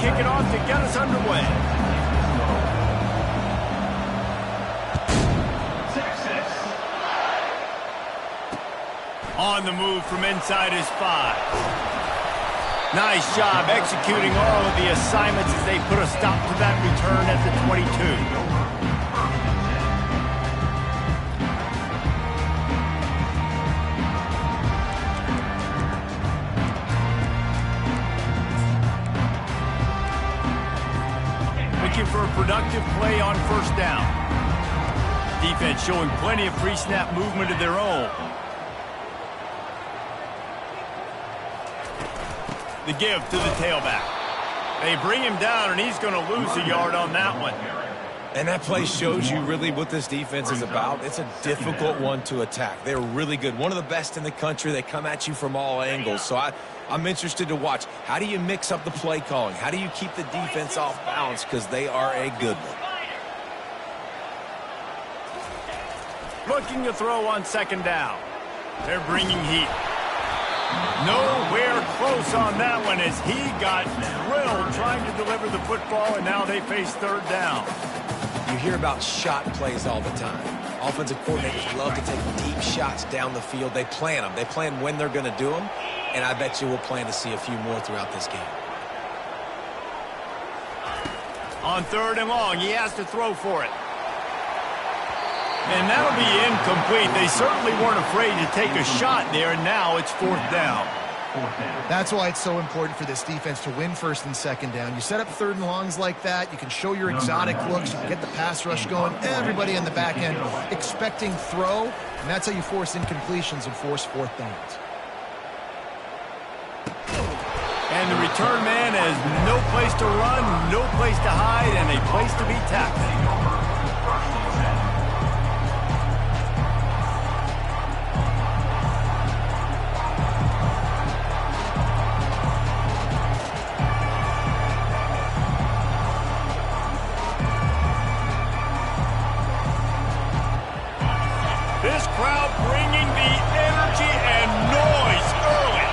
kick it off to get us underway. On the move from inside his 5. Nice job executing all of the assignments as they put a stop to that return at the 22. For a productive play on first down. Defense showing plenty of pre-snap movement of their own. The give to the tailback. They bring him down, and he's going to lose a yard on that one. And that play shows you really what this defense is about. It's a difficult one to attack. They're really good. One of the best in the country. They come at you from all angles. So I'm interested to watch. How do you mix up the play calling? How do you keep the defense off balance? Because they are a good one. Looking to throw on second down. They're bringing heat. Nowhere close on that one as he got drilled trying to deliver the football, and now they face third down. You hear about shot plays all the time. Offensive coordinators love to take deep shots down the field. They plan them. They plan when they're going to do them, and I bet you we'll plan to see a few more throughout this game. On third and long, he has to throw for it. And that'll be incomplete. They certainly weren't afraid to take a shot there, and now it's fourth down. That's why it's so important for this defense to win first and second down. You set up third and longs like that, you can show your exotic looks, you can get the pass rush going, everybody in the back end expecting throw, and that's how you force incompletions and force fourth downs. And the return man has no place to run, no place to hide, and a place to be tackled. This crowd bringing the energy and noise early.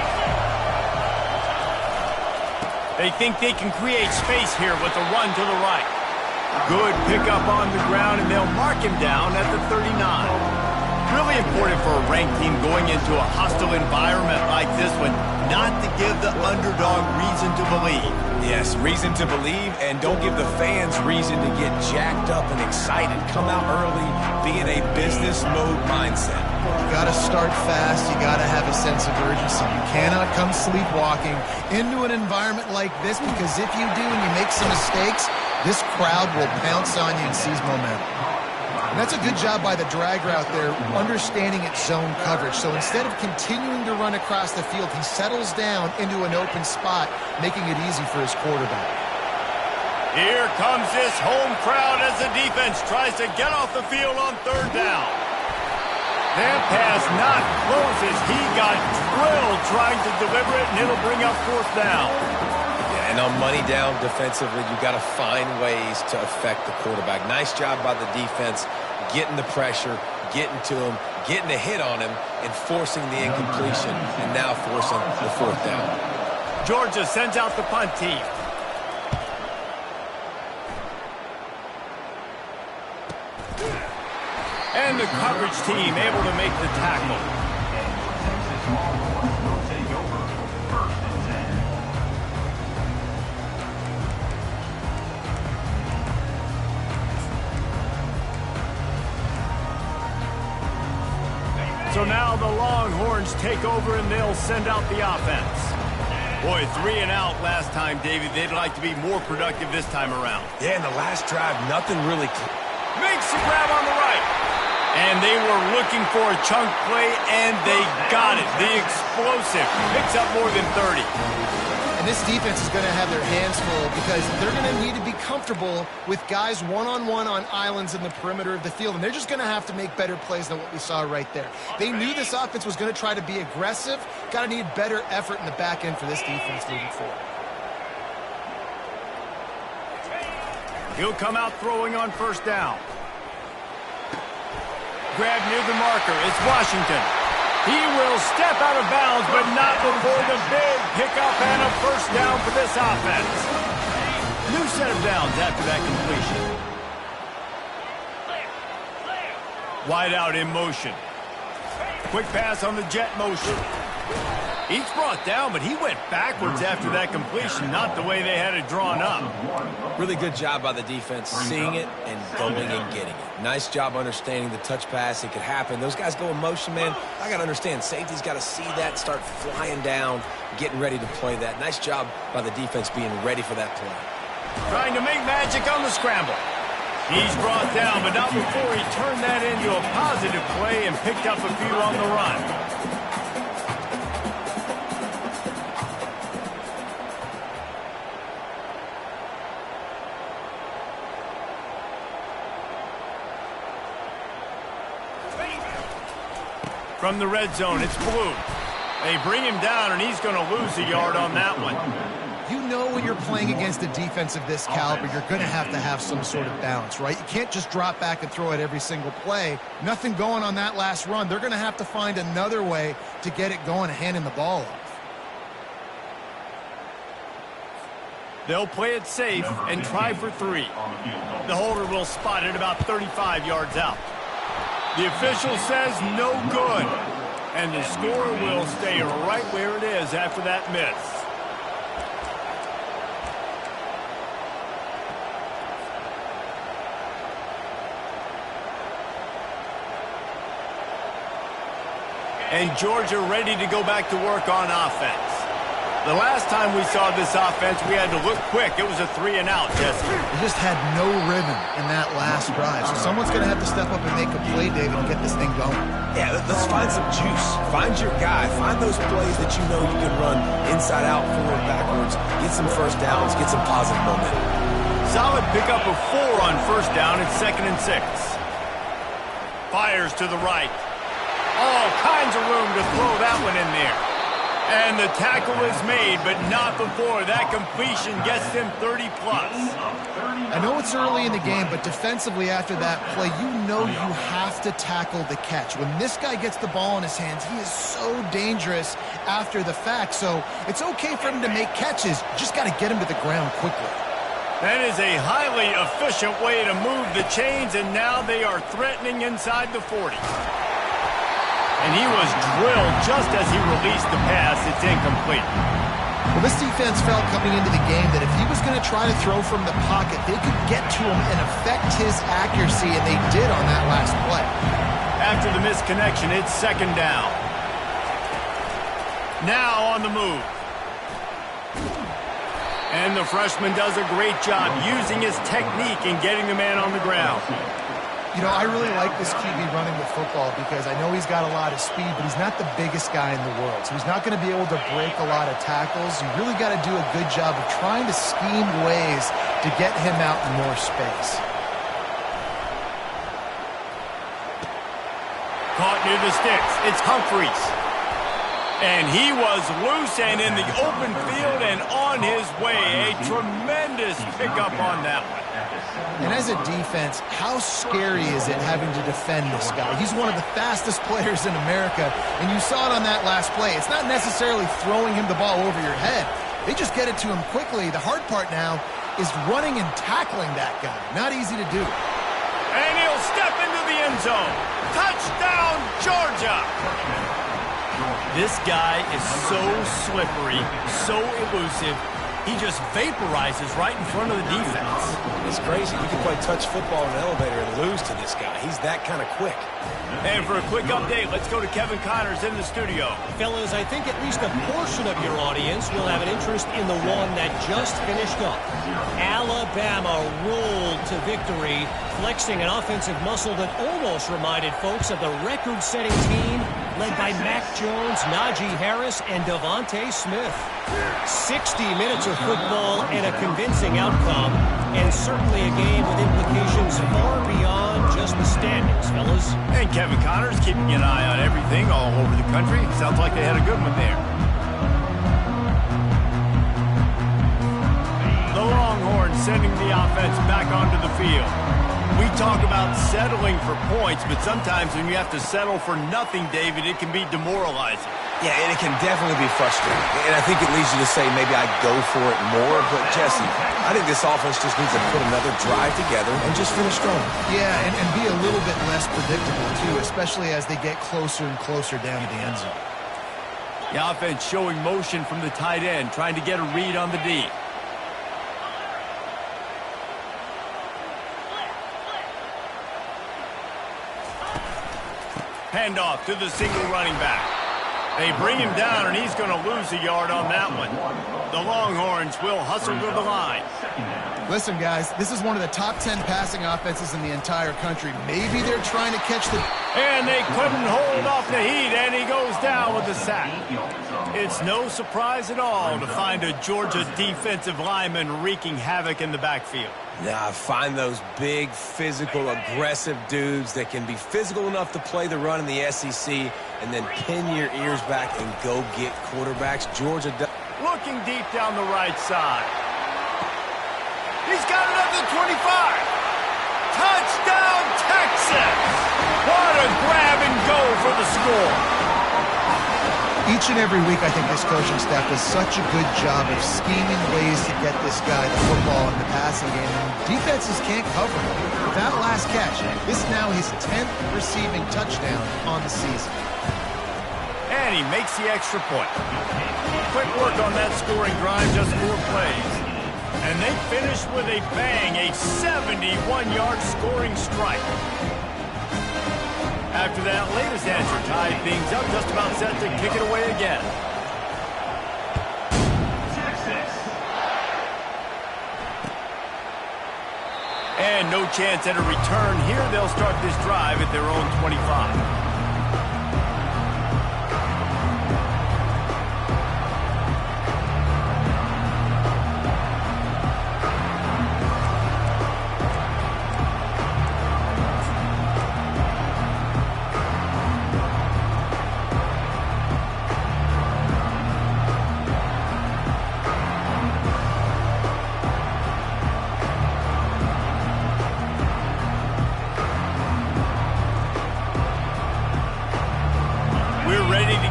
They think they can create space here with a run to the right. Good pickup on the ground, and they'll mark him down at the 39. Really important for a ranked team going into a hostile environment like this one, not to give the underdog reason to believe. Yes, reason to believe, and don't give the fans reason to get jacked up and excited. Come out early, be in a business mode mindset. You got to start fast. You got to have a sense of urgency. You cannot come sleepwalking into an environment like this, because if you do and you make some mistakes, this crowd will pounce on you and seize momentum. And that's a good job by the drag route there, understanding its zone coverage. So instead of continuing to run across the field, he settles down into an open spot, making it easy for his quarterback. Here comes this home crowd as the defense tries to get off the field on third down. That pass not close as he got drilled trying to deliver it, and it'll bring up fourth down. And on money down defensively, you got to find ways to affect the quarterback. Nice job by the defense, getting the pressure, getting to him, getting a hit on him, and forcing the incompletion, and now forcing the fourth down. Georgia sends out the punt team. And the coverage team able to make the tackle. So now the Longhorns take over and they'll send out the offense. Boy, 3 and out last time, David. They'd like to be more productive this time around. Yeah, in the last drive, nothing really... Makes the grab on the right. And they were looking for a chunk play, and they got it. The explosive picks up more than 30. And this defense is going to have their hands full because they're going to need to be comfortable with guys one-on-one on islands in the perimeter of the field. And they're just going to have to make better plays than what we saw right there. They knew this offense was going to try to be aggressive. Got to need better effort in the back end for this defense moving forward. He'll come out throwing on first down. Grab near the marker. It's Washington. He will step out of bounds, but not before the big pickup and a first down for this offense. New set of downs after that completion. Wide out in motion. Quick pass on the jet motion. Each brought down, but he went backwards after that completion, not the way they had it drawn up. Really good job by the defense, seeing it and going and getting it. Nice job understanding the touch pass. It could happen. Those guys go in motion, man. I got to understand, safety's got to see that, start flying down, getting ready to play that. Nice job by the defense being ready for that play. Trying to make magic on the scramble. He's brought down, but not before he turned that into a positive play and picked up a few on the run. From the red zone, it's Blue. They bring him down, and he's going to lose a yard on that one. You know when you're playing against a defense of this caliber, you're going to have some sort of balance, right? You can't just drop back and throw it every single play. Nothing going on that last run. They're going to have to find another way to get it going and handing the ball off. They'll play it safe and try for 3. The holder will spot it about 35 yards out. The official says no good, and the score will stay right where it is after that miss. And Georgia ready to go back to work on offense. The last time we saw this offense, we had to look quick. It was a 3 and out, Jesse. They just had no rhythm in that last drive. So someone's going to have to step up and make a play, David, and get this thing going. Yeah, let's find some juice. Find your guy. Find those plays that you know you can run inside out, forward, backwards. Get some first downs. Get some positive momentum. Solid pickup of 4 on first down. It's 2nd and 6. Fires to the right. All kinds of room to throw that one in there. And the tackle is made, but not before that completion gets them 30-plus. I know it's early in the game, but defensively after that play, you know you have to tackle the catch. When this guy gets the ball in his hands, he is so dangerous after the fact. So it's okay for him to make catches. You just got to get him to the ground quickly. That is a highly efficient way to move the chains, and now they are threatening inside the 40. And he was drilled just as he released the pass. It's incomplete. Well, this defense felt coming into the game that if he was going to try to throw from the pocket, they could get to him and affect his accuracy, and they did on that last play. After the misconnection, it's 2nd down. Now on the move. And the freshman does a great job using his technique and getting the man on the ground. You know, I really like this QB running the football because I know he's got a lot of speed, but he's not the biggest guy in the world. So he's not going to be able to break a lot of tackles. You really got to do a good job of trying to scheme ways to get him out in more space. Caught near the sticks. It's Humphreys. And he was loose and in the open field and on his way. A tremendous pickup on that one. And as a defense, how scary is it having to defend this guy? He's one of the fastest players in America, and you saw it on that last play. It's not necessarily throwing him the ball over your head. They just get it to him quickly. The hard part now is running and tackling that guy. Not easy to do. And he'll step into the end zone. Touchdown, Georgia! This guy is so slippery, so elusive. He just vaporizes right in front of the defense. It's crazy. You can play touch football in an elevator and lose to this guy. He's that kind of quick. And for a quick update, let's go to Kevin Connors in the studio. Fellas, I think at least a portion of your audience will have an interest in the one that just finished up. Alabama rolled to victory, flexing an offensive muscle that almost reminded folks of the record-setting team led by Mac Jones, Najee Harris, and Devontae Smith. 60 minutes of football and a convincing outcome, and certainly a game with implications far beyond just the standings, fellas. And Kevin Connors keeping an eye on everything all over the country. Sounds like they had a good one there. The Longhorns sending the offense back onto the field. We talk about settling for points, but sometimes when you have to settle for nothing, David, it can be demoralizing. Yeah, and it can definitely be frustrating. And I think it leads you to say maybe I'd go for it more. But, Jesse, I think this offense just needs to put another drive together and just finish strong. Yeah, and be a little bit less predictable, too, especially as they get closer and closer down to the end zone. The offense showing motion from the tight end, trying to get a read on the D. Handoff to the single running back. They bring him down, and he's going to lose a yard on that one. The Longhorns will hustle to the line. Listen, guys, this is one of the top 10 passing offenses in the entire country. Maybe they're trying to catch the... And they couldn't hold off the heat, and he goes down with the sack. It's no surprise at all to find a Georgia defensive lineman wreaking havoc in the backfield. Nah, find those big, physical, aggressive dudes that can be physical enough to play the run in the SEC and then pin your ears back and go get quarterbacks. Georgia does. Looking deep down the right side. He's got it up to 25. Touchdown, Texas! What a grab and go for the score. Each and every week, I think this coaching staff does such a good job of scheming ways to get this guy the football in the passing game. And defenses can't cover him. With that last catch, this is now his 10th receiving touchdown on the season. And he makes the extra point. Quick work on that scoring drive, just 4 plays. And they finish with a bang, a 71-yard scoring strike. After that latest answer tied things up, just about set to kick it away again. And no chance at a return here. They'll start this drive at their own 25.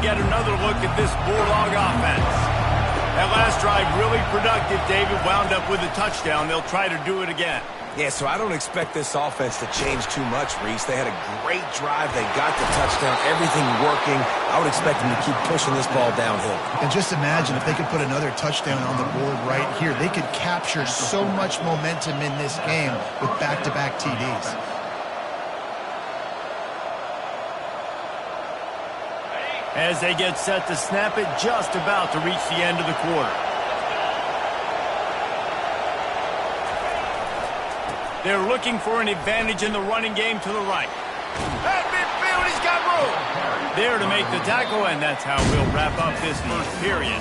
Get another look at this Bulldog offense. That last drive really productive, David, wound up with a touchdown. They'll try to do it again. Yeah, so I don't expect this offense to change too much, Reese. They had a great drive. They got the touchdown, everything working. I would expect them to keep pushing this ball downhill. And just imagine if they could put another touchdown on the board right here. They could capture so much momentum in this game with back-to-back TDs. As they get set to snap it, just about to reach the end of the quarter. They're looking for an advantage in the running game to the right. At midfield, he's got room. There to make the tackle, and that's how we'll wrap up this first period.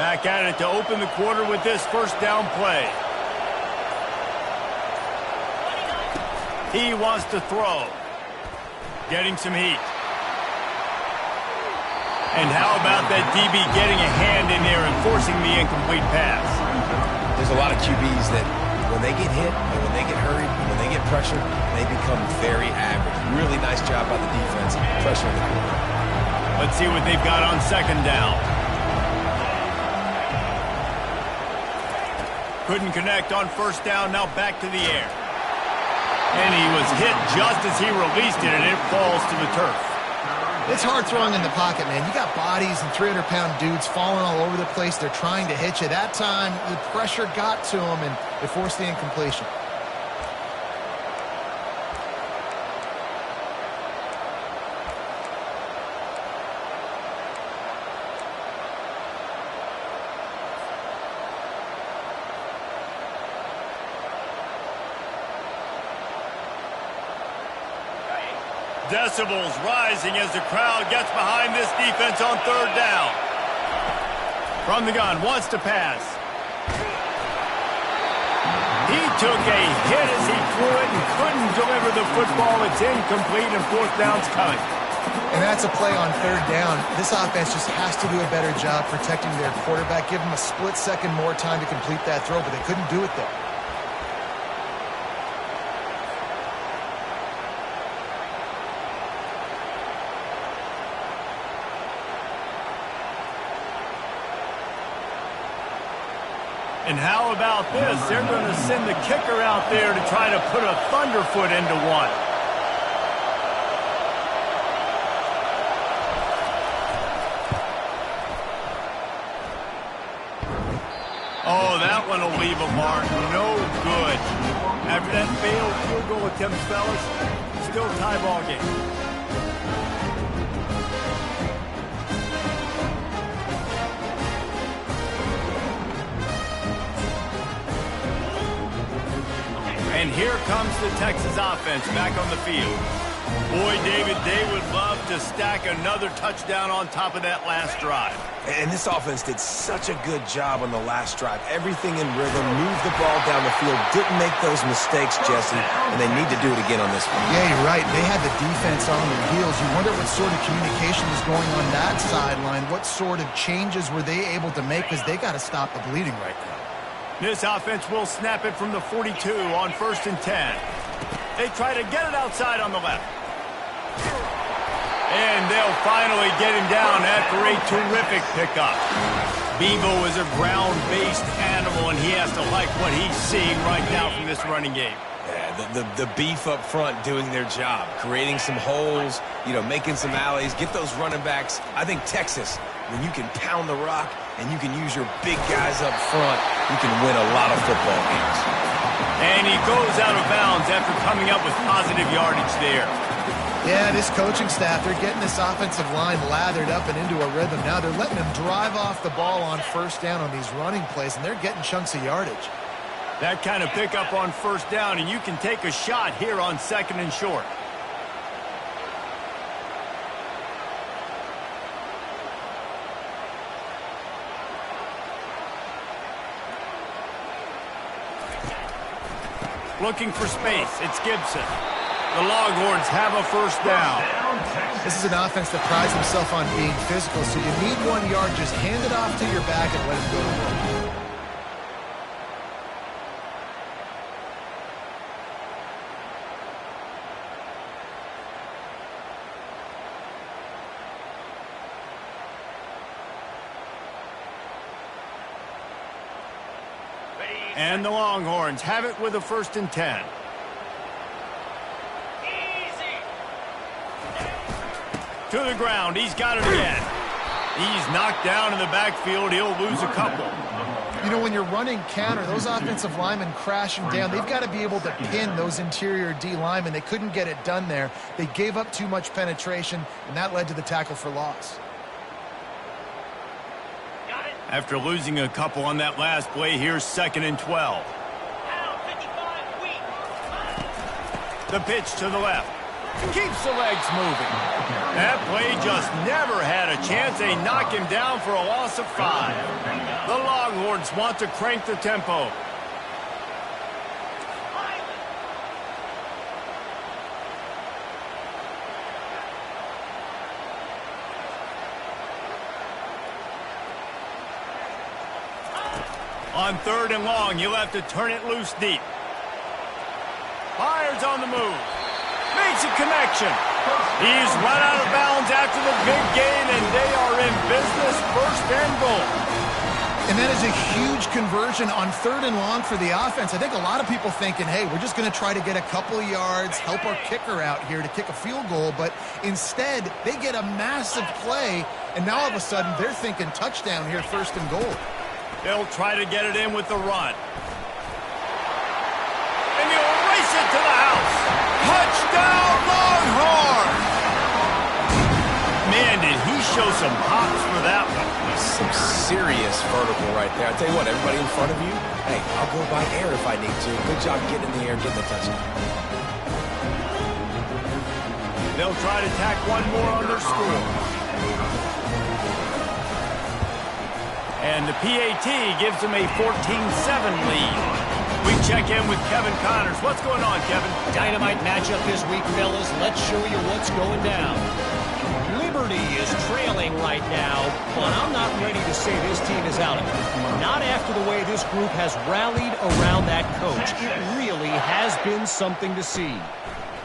Back at it to open the quarter with this first down play. He wants to throw. Getting some heat. And how about that DB getting a hand in there and forcing the incomplete pass? There's a lot of QBs that when they get hit and when they get hurried, when they get pressured, they become very average. Really nice job by the defense pressuring the quarterback. Let's see what they've got on second down. Couldn't connect on first down, now back to the air. And he was hit just as he released it, and it falls to the turf. It's hard throwing in the pocket, man. You got bodies and 300-pound dudes falling all over the place. They're trying to hit you. That time, the pressure got to him, and it forced the incompletion. Decibels rising as the crowd gets behind this defense on third down. From the gun, wants to pass. He took a hit as he threw it and couldn't deliver the football. It's incomplete and fourth down's coming. And that's a play on third down. This offense just has to do a better job protecting their quarterback. Give them a split second more time to complete that throw, but they couldn't do it there. And how about this? They're going to send the kicker out there to try to put a thunderfoot into one. Oh, that one will leave a mark. No good. After that failed field goal attempt, fellas, still tie ball game. And here comes the Texas offense back on the field. Boy, David, they would love to stack another touchdown on top of that last drive. And this offense did such a good job on the last drive. Everything in rhythm, moved the ball down the field, didn't make those mistakes, Jesse, and they need to do it again on this one. Yeah, you're right. They had the defense on their heels. You wonder what sort of communication was going on that sideline. What sort of changes were they able to make, because they got to stop the bleeding right now. This offense will snap it from the 42 on 1st and 10. They try to get it outside on the left. And they'll finally get him down after a terrific pickup. Bevo is a ground-based animal, and he has to like what he's seeing right now from this running game. Yeah, the beef up front doing their job, creating some holes, making some alleys, get those running backs. I think Texas, when you can pound the rock and you can use your big guys up front, you can win a lot of football games. And he goes out of bounds after coming up with positive yardage there. Yeah, this coaching staff, they're getting this offensive line lathered up and into a rhythm. Now they're letting them drive off the ball on first down on these running plays, and they're getting chunks of yardage. That kind of pickup on first down, and you can take a shot here on 2nd and short. Looking for space. It's Gibson. The Longhorns have a first down. This is an offense that prides himself on being physical, so you need 1 yard. Just hand it off to your back and let him go to work. And the Longhorns have it with a 1st and 10. To the ground. He's got it again. He's knocked down in the backfield. He'll lose a couple. When you're running counter, those offensive linemen crashing down, they've got to be able to pin those interior D linemen. They couldn't get it done there. They gave up too much penetration, and that led to the tackle for loss. After losing a couple on that last play, here's 2nd and 12. The pitch to the left. Keeps the legs moving. That play just never had a chance. They knock him down for a loss of 5. The Longhorns want to crank the tempo. On 3rd and long, you'll have to turn it loose deep. Fires on the move. Makes a connection. He's run out of bounds after the big gain, and they are in business, 1st and goal. And that is a huge conversion on 3rd and long for the offense. I think a lot of people thinking, hey, we're just going to try to get a couple of yards, help our kicker out here to kick a field goal. But instead, they get a massive play, and now all of a sudden they're thinking touchdown here, 1st and goal. They'll try to get it in with the run. And he'll race it to the house. Touchdown, Longhorns! Man, did he show some hops for that one. Some serious vertical right there. I tell you what, everybody in front of you, hey, I'll go by air if I need to. Good job getting in the air, getting the touchdown. They'll try to tack one more on their score. And the PAT gives them a 14-7 lead. We check in with Kevin Connors. What's going on, Kevin? Dynamite matchup this week, fellas. Let's show you what's going down. Liberty is trailing right now, but I'm not ready to say this team is out of it. Not after the way this group has rallied around that coach. It really has been something to see.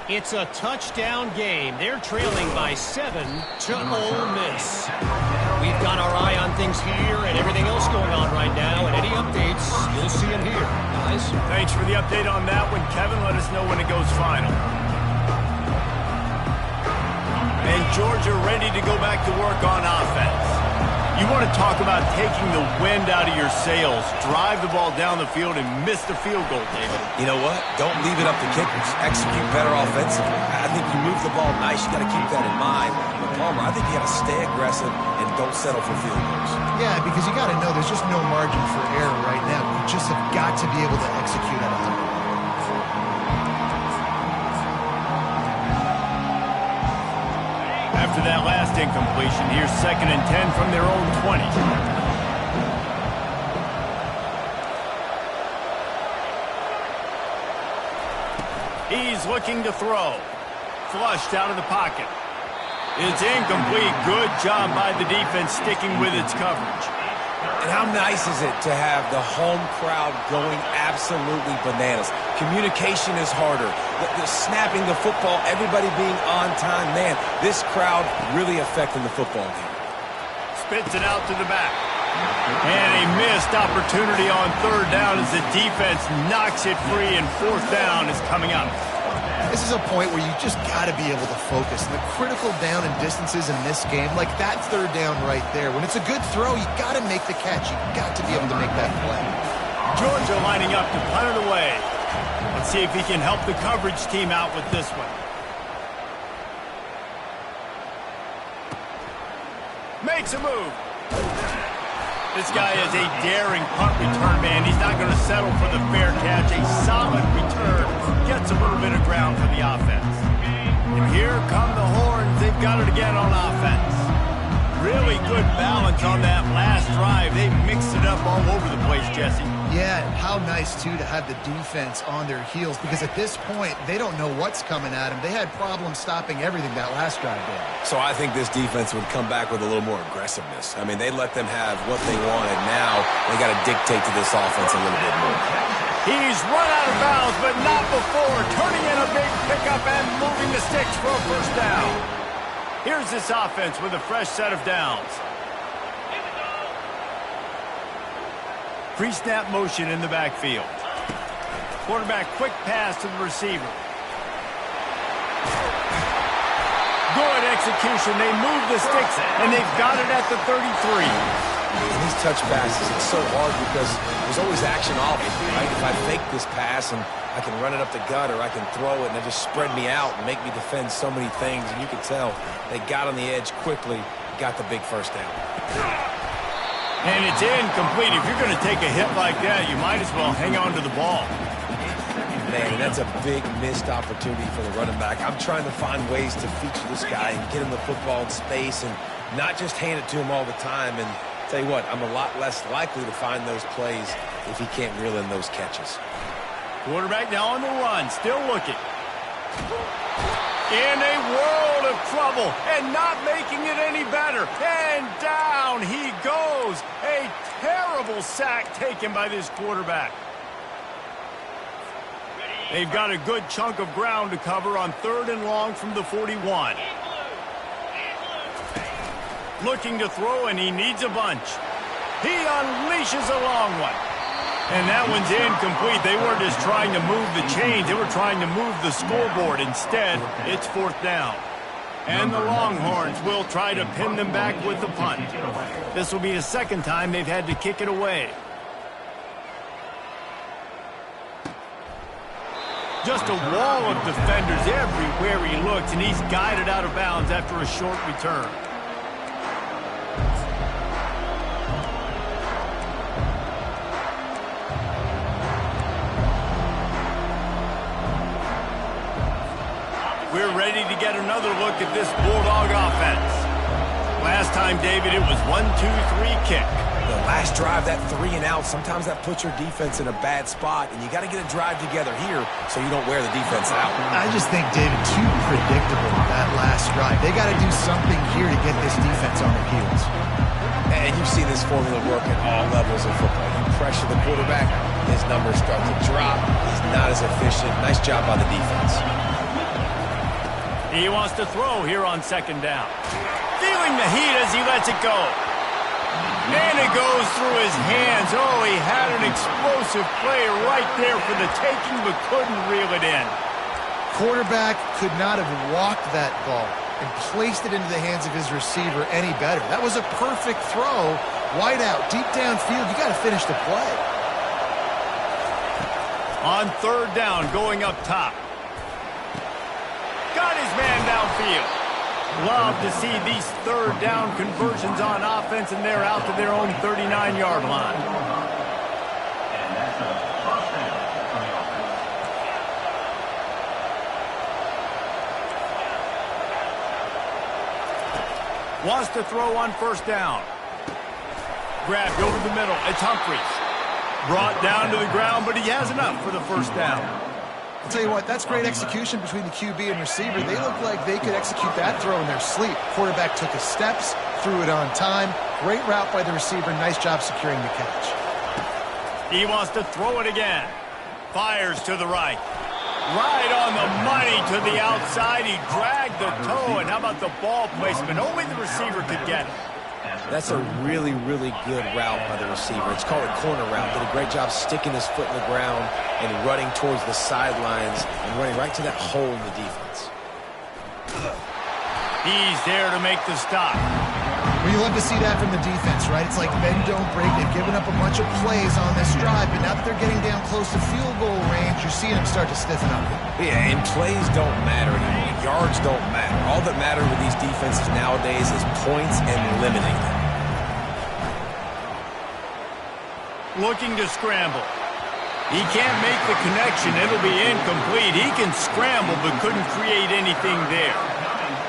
It's a touchdown game. They're trailing by 7 to Ole Miss. We've got our eye on things here and everything else going on right now, and any updates, you'll see them here. Guys? Thanks for the update on that one, Kevin. Let us know when it goes final. And Georgia ready to go back to work on offense. You want to talk about taking the wind out of your sails. Drive the ball down the field and miss the field goal, David. You know what? Don't leave it up to kickers. Execute better offensively. I think you move the ball nice. You got to keep that in mind. But Palmer, I think you got to stay aggressive and don't settle for field goals. Yeah, because you got to know there's just no margin for error right now. You just have got to be able to execute at a high level. After that last incompletion, here's 2nd and 10 from their own 20. He's looking to throw. Flushed out of the pocket. It's incomplete. Good job by the defense sticking with its coverage. And how nice is it to have the home crowd going absolutely bananas? Communication is harder. The snapping the football, everybody being on time. Man, this crowd really affecting the football game. Spits it out to the back. And a missed opportunity on 3rd down as the defense knocks it free, and 4th down is coming up. This is a point where you just got to be able to focus. The critical down and distances in this game, like that 3rd down right there. When it's a good throw, you got to make the catch. You got to be able to make that play. Georgia lining up to punt it away. Let's see if he can help the coverage team out with this one. Makes a move. This guy is a daring punt return man. He's not going to settle for the fair catch. A solid return. Gets a little bit of ground for the offense. And here come the horns. They've got it again on offense. Really good balance on that last drive. They mixed it up all over the place, Jesse. Yeah, how nice, too, to have the defense on their heels, because at this point, they don't know what's coming at them. They had problems stopping everything that last drive did. So I think this defense would come back with a little more aggressiveness. I mean, they let them have what they wanted. Now they got to dictate to this offense a little bit more. He's run out of bounds, but not before. Turning in a big pickup and moving the sticks for a 1st down. Here's this offense with a fresh set of downs. Pre-snap motion in the backfield. Quarterback quick pass to the receiver. Good execution. They move the sticks, and they've got it at the 33. In these touch passes, it's so hard because there's always action off it, right? If I fake this pass and I can run it up the gut, or I can throw it and it just spread me out and make me defend so many things. And you can tell they got on the edge quickly, got the big 1st down. And it's incomplete. If you're going to take a hit like that, you might as well hang on to the ball. Man, that's a big missed opportunity for the running back. I'm trying to find ways to feature this guy and get him the football in space and not just hand it to him all the time. And tell you what, I'm a lot less likely to find those plays if he can't reel in those catches. Quarterback now on the run, still looking. In a world of trouble and not making it any better. And down he goes. A terrible sack taken by this quarterback. They've got a good chunk of ground to cover on 3rd and long from the 41. Looking to throw, and he needs a bunch. He unleashes a long one. And that one's incomplete. They weren't just trying to move the chains. They were trying to move the scoreboard. Instead, it's 4th down. And the Longhorns will try to pin them back with the punt. This will be the 2nd time they've had to kick it away. Just a wall of defenders everywhere he looks, and he's guided out of bounds after a short return. We're ready to get another look at this Bulldog offense. Last time, David, it was 1-2-3 kick. The last drive, that 3 and out, sometimes that puts your defense in a bad spot, and you got to get a drive together here so you don't wear the defense out. I just think, David, too predictable that last drive. They got to do something here to get this defense on their heels. And you've seen this formula work at all levels of football. You pressure the quarterback, his numbers start to drop. He's not as efficient. Nice job by the defense. He wants to throw here on second down. Feeling the heat as he lets it go. And it goes through his hands. Oh, he had an explosive play right there for the taking, but couldn't reel it in. Quarterback could not have walked that ball and placed it into the hands of his receiver any better. That was a perfect throw. Wide out, deep downfield. You got to finish the play. On third down, going up top. Got his man downfield. Love to see these third down conversions on offense, and they're out to their own 39-yard line. Wants to throw on first down. Grabbed over the middle. It's Humphries. Brought down to the ground, but he has enough for the first down. I'll tell you what, that's great execution between the QB and receiver. They look like they could execute that throw in their sleep. Quarterback took his steps, threw it on time. Great route by the receiver. Nice job securing the catch. He wants to throw it again. Fires to the right. Right on the money to the outside. He dragged the toe, and how about the ball placement? Only the receiver could get it. That's a really, really good route by the receiver. It's called a corner route. Did a great job sticking his foot in the ground and running towards the sidelines and running right to that hole in the defense. He's there to make the stop. Well, you love to see that from the defense, right? It's like bend, don't break. They've given up a bunch of plays on this drive, but now that they're getting down close to field goal range, you're seeing them start to stiffen up. Yeah, and plays don't matter anymore. Yards don't matter. All that matters with these defenses nowadays is points and limiting them. Looking to scramble. He can't make the connection. It'll be incomplete. He can scramble, but couldn't create anything there.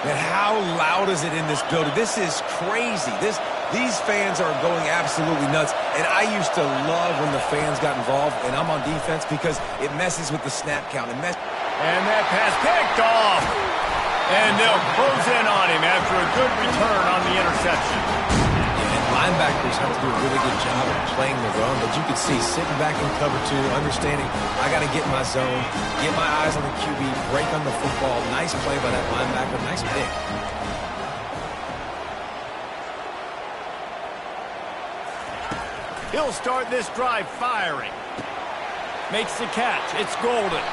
And how loud is it in this building? This is crazy. These fans are going absolutely nuts. And I used to love when the fans got involved, and I'm on defense because it messes with the snap count. And that pass picked off. And they'll close in on him after a good return on the interception. And linebackers have to do a really good job of playing the run, but you can see sitting back in cover two, understanding I got to get in my zone, get my eyes on the QB, break on the football. Nice play by that linebacker. Nice pick. He'll start this drive firing. Makes the catch. It's Golden.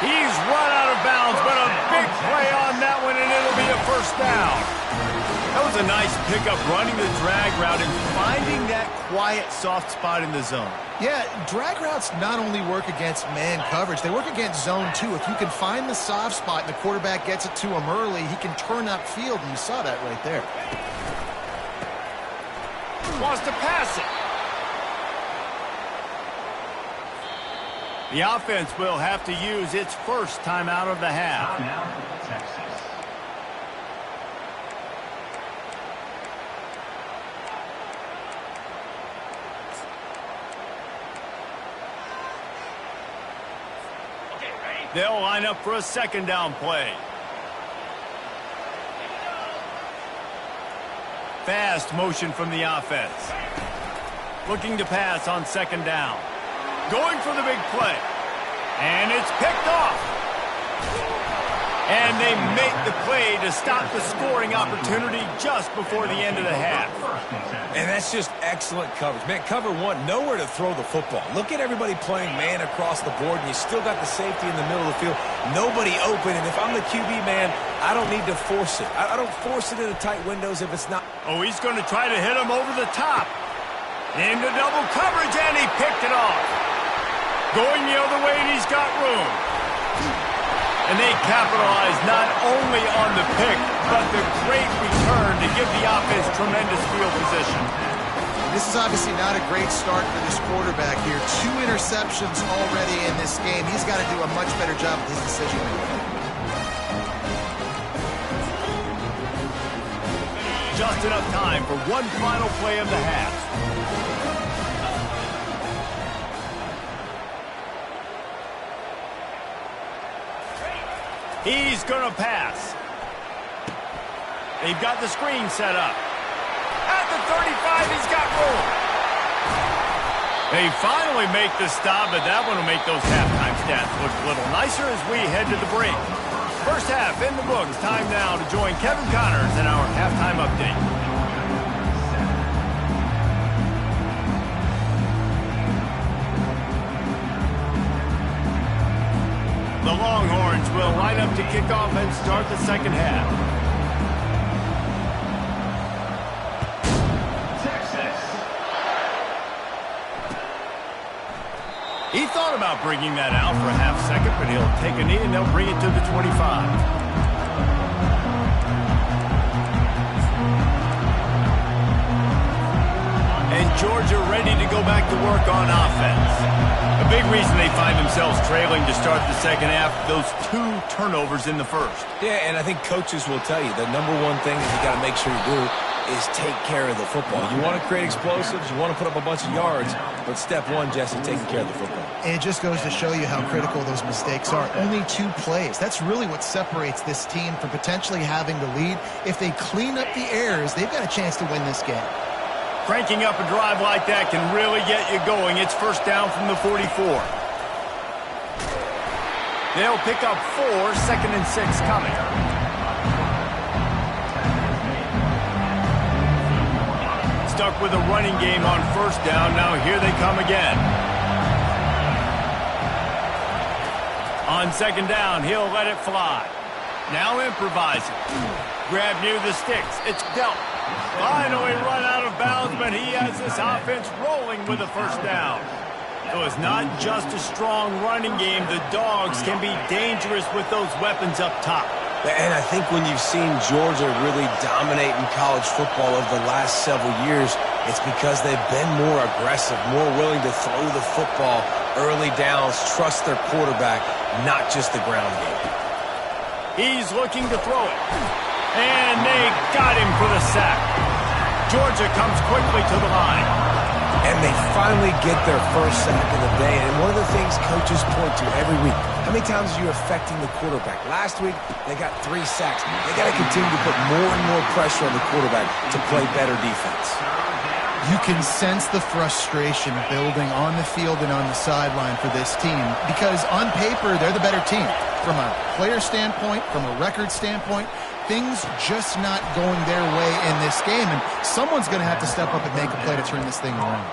He's run out of bounds, but a big play on that one, and it'll be a first down. That was a nice pickup, running the drag route and finding that quiet, soft spot in the zone. Yeah, drag routes not only work against man coverage, they work against zone too. If you can find the soft spot and the quarterback gets it to him early, he can turn upfield, and you saw that right there. Wants to pass it. The offense will have to use its first timeout of the half. They'll line up for a second down play. Fast motion from the offense. Looking to pass on second down. Going for the big play. And it's picked off. And they make the play to stop the scoring opportunity just before the end of the half. And that's just excellent coverage. Man, cover one, nowhere to throw the football. Look at everybody playing man across the board, and you still got the safety in the middle of the field. Nobody open, and if I'm the QB, man, I don't need to force it. I don't force it into tight windows if it's not. Oh, he's going to try to hit him over the top. Into double coverage, and he picked it off. Going the other way, and he's got room. And they capitalize not only on the pick, but the great return to give the offense tremendous field position. This is obviously not a great start for this quarterback here. 2 interceptions already in this game. He's got to do a much better job with his decision-making. just enough time for one final play of the half. He's going to pass. They've got the screen set up. At the 35, he's got room. They finally make the stop, but that one will make those halftime stats look a little nicer as we head to the break. First half in the books. Time now to join Kevin Connors in our halftime update. The Longhorns will line up to kick off and start the second half. He thought about bringing that out for a half second, but he'll take a knee and they'll bring it to the 25. And Georgia ready to go back to work on offense. A big reason they find themselves trailing to start the second half, those 2 turnovers in the first. Yeah, and I think coaches will tell you the number one thing that you got to make sure you do is take care of the football. You want to create explosives, you want to put up a bunch of yards, but step one, Jesse, taking care of the football. And it just goes to show you how critical those mistakes are. Only 2 plays. That's really what separates this team from potentially having the lead. If they clean up the errors, they've got a chance to win this game. Cranking up a drive like that can really get you going. It's first down from the 44. They'll pick up 4, 2nd and 6 coming. Stuck with a running game on first down. Now here they come again. On second down, he'll let it fly. Now improvising. Grab near the sticks. It's dealt. Finally run out of bounds, but he has this offense rolling with a first down. So it's not just a strong running game. The Dogs can be dangerous with those weapons up top. And I think when you've seen Georgia really dominate in college football over the last several years, it's because they've been more aggressive, more willing to throw the football early downs, trust their quarterback, not just the ground game. He's looking to throw it. And they got him for the sack. Georgia comes quickly to the line. And they finally get their first sack of the day. And one of the things coaches point to every week, how many times are you affecting the quarterback? Last week, they got 3 sacks. They got to continue to put more and more pressure on the quarterback to play better defense. You can sense the frustration building on the field and on the sideline for this team because on paper, they're the better team. From a player standpoint, from a record standpoint, things just not going their way in this game, and someone's going to have to step up and make a play to turn this thing around.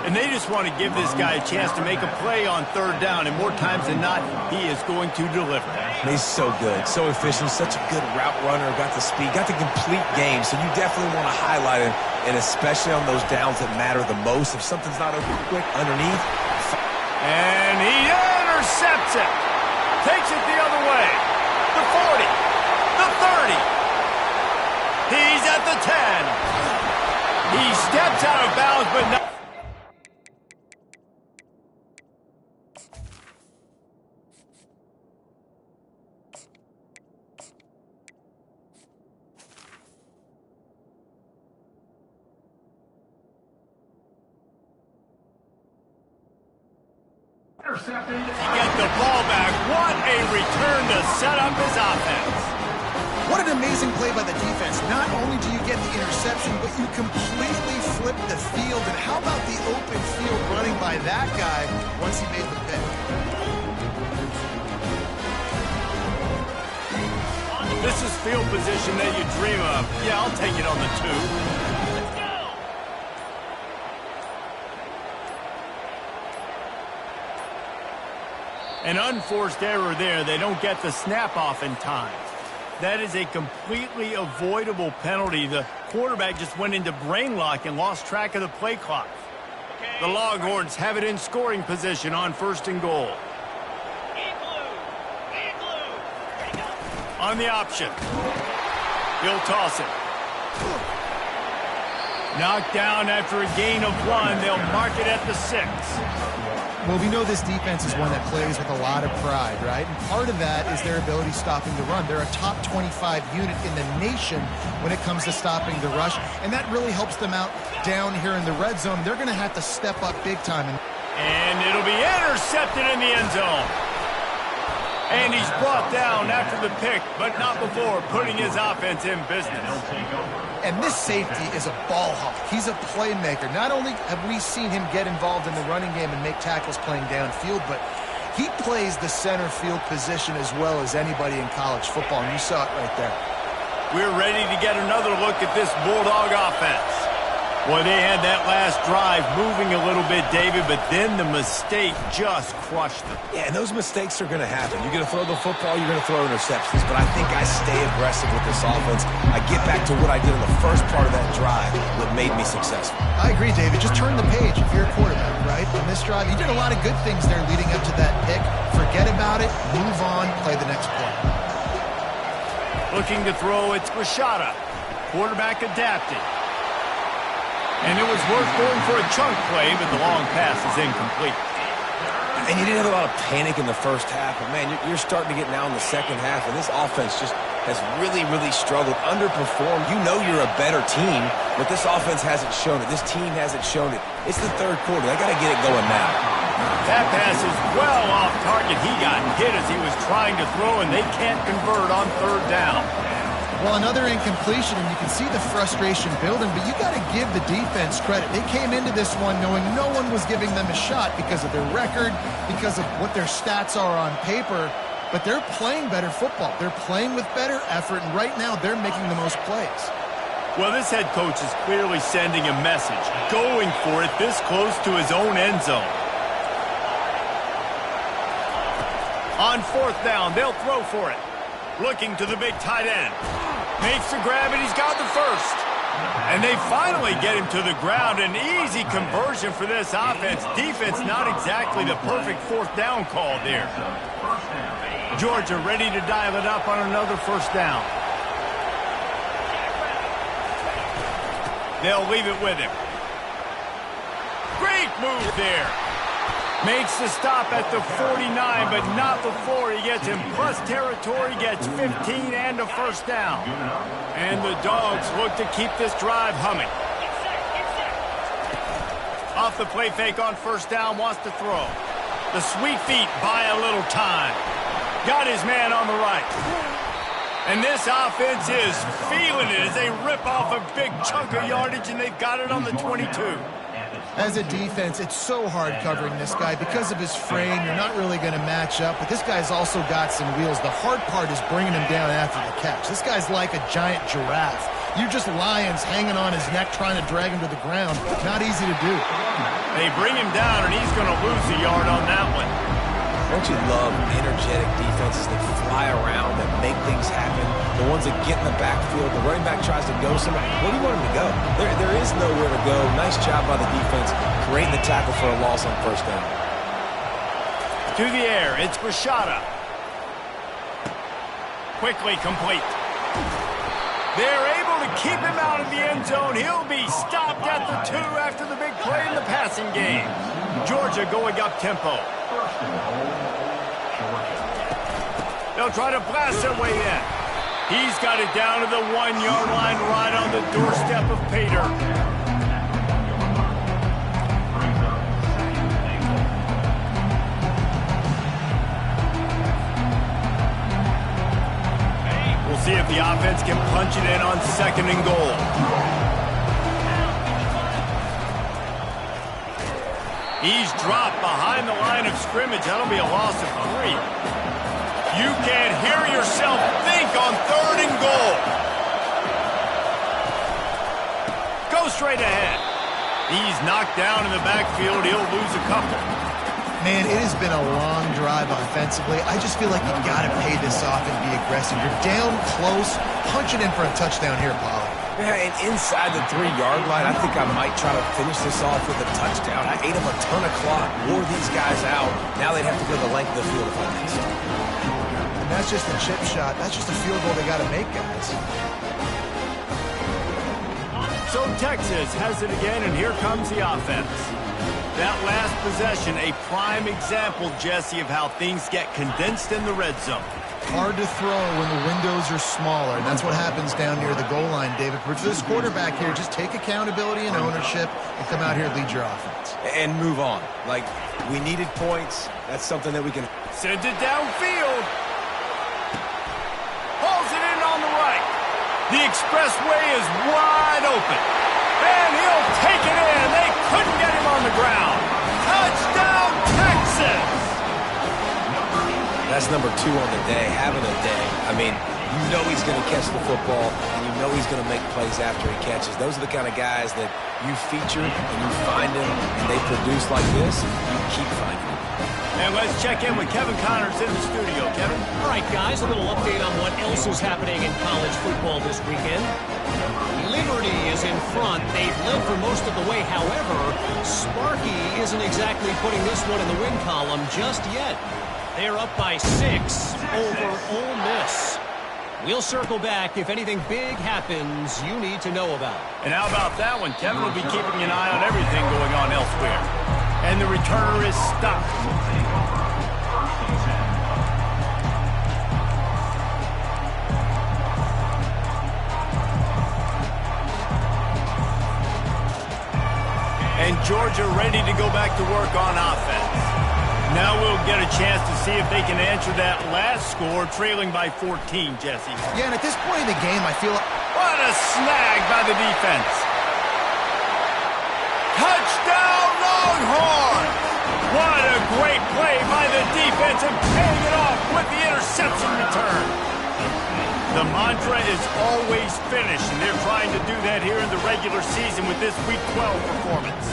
And they just want to give this guy a chance to make a play on third down, and more times than not, he is going to deliver. He's so good, so efficient, such a good route runner, got the speed, got the complete game, so you definitely want to highlight him, and especially on those downs that matter the most. If something's not open quick underneath. And he intercepts it. Takes it the other way. The 40. The 30. He's at the 10. He steps out of bounds, but not. Intercepted. Get the ball back. What a return to set up his offense. What an amazing play by the defense. Not only do you get the interception, but you completely flip the field. And how about the open field running by that guy once he made the pick? This is field position that you dream of. Yeah, I'll take it on the 2. An unforced error there. They don't get the snap off in time. That is a completely avoidable penalty. The quarterback just went into brain lock and lost track of the play clock. The Longhorns have it in scoring position on 1st and goal. On the option. He'll toss it. Knocked down after a gain of 1. They'll mark it at the 6. Well, we know this defense is one that plays with a lot of pride, right? And part of that is their ability stopping the run. They're a top 25 unit in the nation when it comes to stopping the rush, and that really helps them out down here in the red zone. They're going to have to step up big time. And it'll be intercepted in the end zone. And he's brought down after the pick, but not before putting his offense in business. And this safety is a ball hawk. He's a playmaker. Not only have we seen him get involved in the running game and make tackles playing downfield, but he plays the center field position as well as anybody in college football, and you saw it right there. We're ready to get another look at this Bulldog offense. Well, they had that last drive moving a little bit, David, but then the mistake just crushed them. Yeah, and those mistakes are going to happen. You're going to throw the football, you're going to throw interceptions, but I think I stay aggressive with this offense. I get back to what I did in the first part of that drive that made me successful. I agree, David. Just turn the page if you're a quarterback, right? On this drive, you did a lot of good things there leading up to that pick. Forget about it, move on, play the next play. Looking to throw, it's Rashada. Quarterback adapted. And it was worth going for a chunk play, but the long pass is incomplete. And you didn't have a lot of panic in the first half, but man, you're starting to get now in the second half, and this offense just has really, really struggled, underperformed. You know you're a better team, but this offense hasn't shown it. This team hasn't shown it. It's the third quarter. They got to get it going now. That pass is well off target. He got hit as he was trying to throw, and they can't convert on third down. Well, another incompletion, and you can see the frustration building, but you got to give the defense credit. They came into this one knowing no one was giving them a shot because of their record, because of what their stats are on paper, but they're playing better football. They're playing with better effort, and right now they're making the most plays. Well, this head coach is clearly sending a message, going for it this close to his own end zone. On fourth down, they'll throw for it. Looking to the big tight end. Makes the grab, and he's got the first. And they finally get him to the ground. An easy conversion for this offense. Defense not exactly the perfect fourth down call there. Georgia ready to dial it up on another first down. They'll leave it with him. Great move there. Makes the stop at the 49, but not before he gets in plus territory, gets 15 and a first down. And the Dogs look to keep this drive humming. Off the play fake on first down, wants to throw. The sweet feet buy a little time. Got his man on the right. And this offense is feeling it as they rip off a big chunk of yardage, and they've got it on the 22. As a defense, it's so hard covering this guy. Because of his frame, you're not really going to match up, but this guy's also got some wheels. The hard part is bringing him down after the catch. This guy's like a giant giraffe. You're just lions hanging on his neck trying to drag him to the ground. Not easy to do. They bring him down, and he's going to lose a yard on that one. Don't you love energetic defenses that fly around, that make things happen? The ones that get in the backfield, the running back tries to go somewhere. Where do you want him to go? There is nowhere to go. Nice job by the defense, creating the tackle for a loss on first down. To the air, it's Rashada. Quickly complete. They're able to keep him out of the end zone. He'll be stopped at the 2 after the big play in the passing game. Georgia going up tempo. They'll try to blast their way in. He's got it down to the 1-yard line right on the doorstep of Pater. We'll see if the offense can punch it in on second and goal. He's dropped behind the line of scrimmage. That'll be a loss of 3. You can't hear yourself think on third and goal. Go straight ahead. He's knocked down in the backfield. He'll lose a couple. Man, it has been a long drive offensively. I just feel like you got to pay this off and be aggressive. You're down close. Punch it in for a touchdown here, Paulie. Yeah, and inside the 3-yard line, I think I might try to finish this off with a touchdown. I ate them a ton of clock, wore these guys out. Now they'd have to go the length of the field if I missed. And that's just a chip shot. That's just a field goal they got to make, guys. So Texas has it again, and here comes the offense. That last possession, a prime example, Jesse, of how things get condensed in the red zone. Hard to throw when the windows are smaller, and that's what happens down near the goal line, David. But for this quarterback here, just take accountability and ownership and come out here and lead your offense. And move on. Like, we needed points. That's something that we can... Send it downfield. Hauls it in on the right. The expressway is wide open. And he'll take it in. They couldn't get him on the ground. Touchdown, Texas! That's number 2 on the day, having a day. I mean, you know he's going to catch the football, and you know he's going to make plays after he catches. Those are the kind of guys that you feature, and you find them, and they produce like this, you keep finding them. And let's check in with Kevin Connors in the studio. Kevin? All right, guys, a little update on what else is happening in college football this weekend. Liberty is in front. They've led for most of the way. However, Sparky isn't exactly putting this one in the win column just yet. They're up by 6 over Ole Miss. We'll circle back if anything big happens you need to know about. And how about that one? Kevin will be keeping an eye on everything going on elsewhere. And the returner is stopped. And Georgia ready to go back to work on offense. Now we'll get a chance to see if they can answer that last score, trailing by 14, Jesse. Yeah, and at this point in the game, I feel... What a snag by the defense. Touchdown, Longhorns! What a great play by the defense and paying it off with the interception return. The mantra is always finish, and they're trying to do that here in the regular season with this Week 12 performance.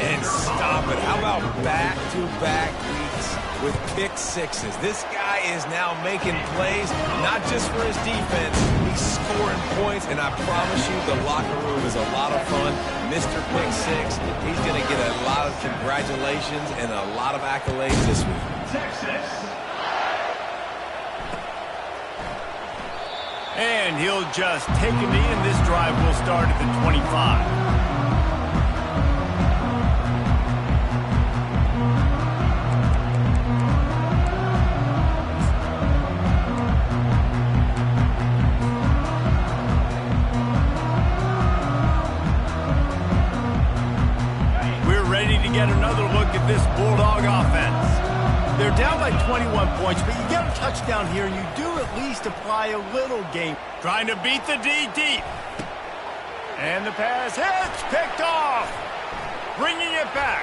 And stop it. How about back-to-back weeks with pick sixes? This guy is now making plays, not just for his defense. He's scoring points, and I promise you the locker room is a lot of fun. Mr. Pick Six, he's going to get a lot of congratulations and a lot of accolades this week. Texas. And he'll just take a knee, and this drive will start at the 25. Get another look at this Bulldog offense. They're down by 21 points, but you get a touchdown here, and you do at least apply a little game. Trying to beat the D deep. And the pass hits, picked off. Bringing it back.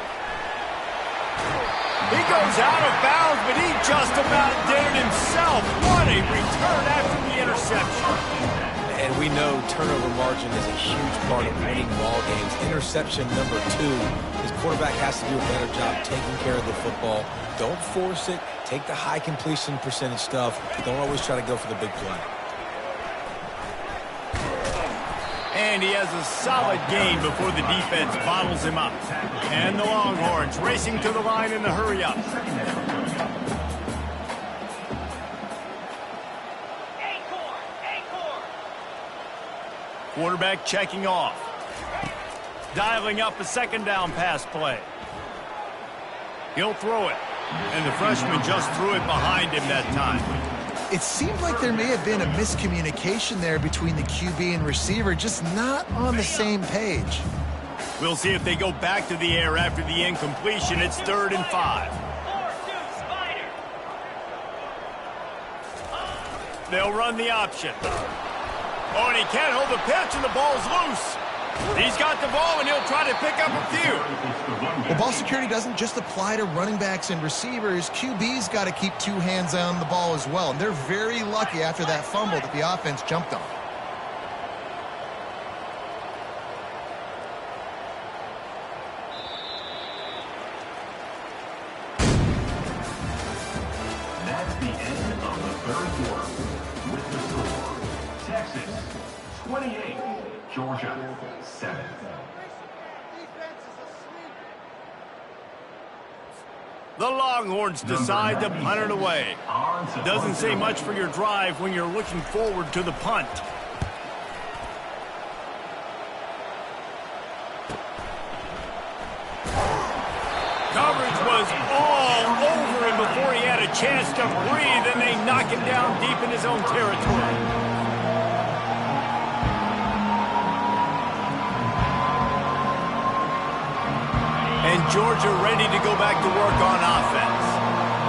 He goes out of bounds, but he just about did it himself. What a return after the interception. And we know turnover margin is a huge part of winning ball games. Interception number 2. His quarterback has to do a better job taking care of the football. Don't force it. Take the high completion percentage stuff. Don't always try to go for the big play. And he has a solid gain before the defense bottles him up. And the Longhorns racing to the line in the hurry-up. Quarterback checking off. Dialing up a second down pass play. He'll throw it. And the freshman just threw it behind him that time. It seemed like there may have been a miscommunication there between the QB and receiver, just not on the same page. We'll see if they go back to the air after the incompletion. It's 3rd and 5. They'll run the option. Oh, and he can't hold the pitch, and the ball's loose. He's got the ball, and he'll try to pick up a few. Well, ball security doesn't just apply to running backs and receivers. QB's got to keep 2 hands on the ball as well. And they're very lucky after that fumble that the offense jumped on. That's the end of the 3rd quarter. With the score, Texas 28, Georgia 7. The Longhorns decide to punt it away. Doesn't say much for your drive when you're looking forward to the punt. Coverage was all over him before he had a chance to breathe, and they knock him down deep in his own territory. And Georgia ready to go back to work on offense.